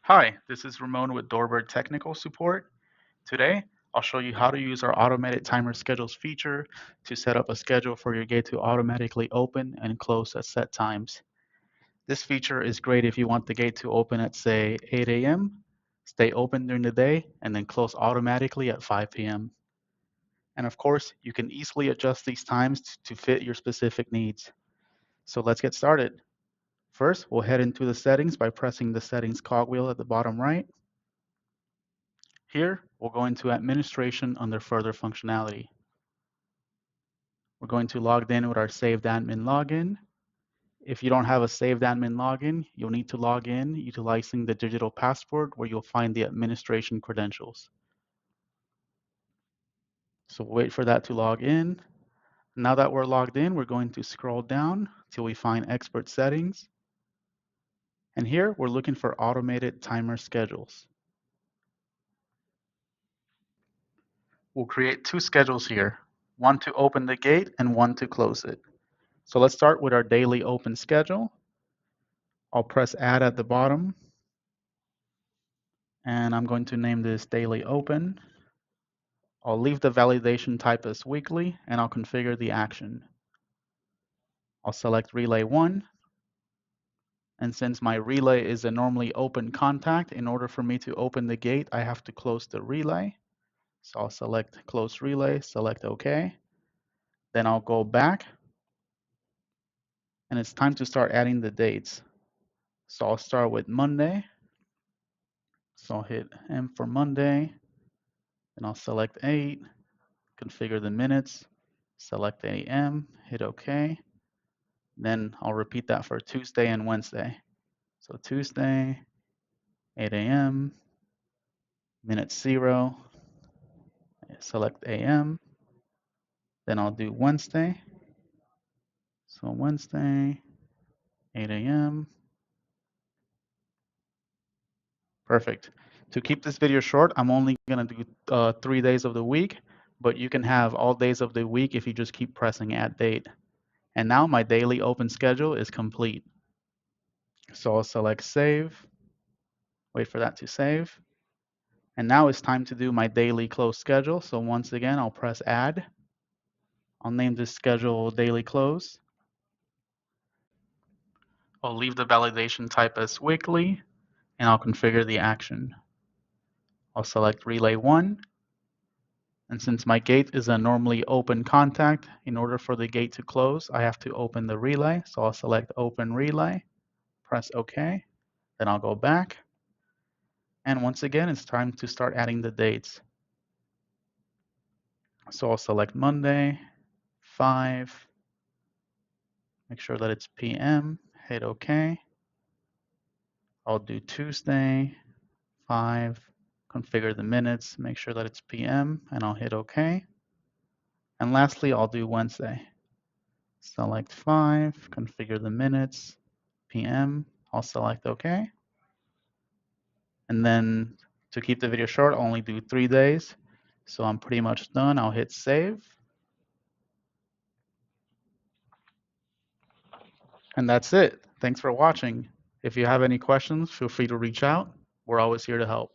Hi, this is Ramon with DoorBird Technical Support. Today, I'll show you how to use our automated timer schedules feature to set up a schedule for your gate to automatically open and close at set times. This feature is great if you want the gate to open at, say, 8 a.m., stay open during the day, and then close automatically at 5 p.m. And of course, you can easily adjust these times to fit your specific needs. So let's get started. First, we'll head into the settings by pressing the settings cogwheel at the bottom right. Here, we'll go into administration under further functionality. We're going to log in with our saved admin login. If you don't have a saved admin login, you'll need to log in utilizing the digital passport where you'll find the administration credentials. So wait for that to log in. Now that we're logged in, we're going to scroll down till we find expert settings. And here we're looking for automated timer schedules. We'll create two schedules here, one to open the gate and one to close it. So let's start with our daily open schedule. I'll press add at the bottom and I'm going to name this daily open. I'll leave the validation type as weekly and I'll configure the action. I'll select relay 1, and since my relay is a normally open contact, in order for me to open the gate, I have to close the relay. So I'll select close relay, select OK. Then I'll go back and it's time to start adding the dates. So I'll start with Monday. So I'll hit M for Monday, then I'll select 8, configure the minutes, select AM, hit OK. Then I'll repeat that for Tuesday and Wednesday. So Tuesday, 8 a.m., minute 0, select AM. Then I'll do Wednesday. So Wednesday, 8 a.m. Perfect. To keep this video short, I'm only going to do 3 days of the week, but you can have all days of the week if you just keep pressing add date. And now my daily open schedule is complete. So I'll select save, wait for that to save. And now it's time to do my daily close schedule. So once again, I'll press add. I'll name this schedule daily close. I'll leave the validation type as weekly and I'll configure the action. I'll select relay 1. And since my gate is a normally open contact, in order for the gate to close, I have to open the relay. So I'll select open relay, press OK. Then I'll go back. And once again, it's time to start adding the dates. So I'll select Monday, 5, make sure that it's PM, hit OK. I'll do Tuesday, 5, configure the minutes, make sure that it's PM, and I'll hit OK. And lastly, I'll do Wednesday. Select 5, configure the minutes, PM, I'll select OK. And then to keep the video short, I'll only do 3 days. So I'm pretty much done. I'll hit save. And that's it. Thanks for watching. If you have any questions, feel free to reach out. We're always here to help.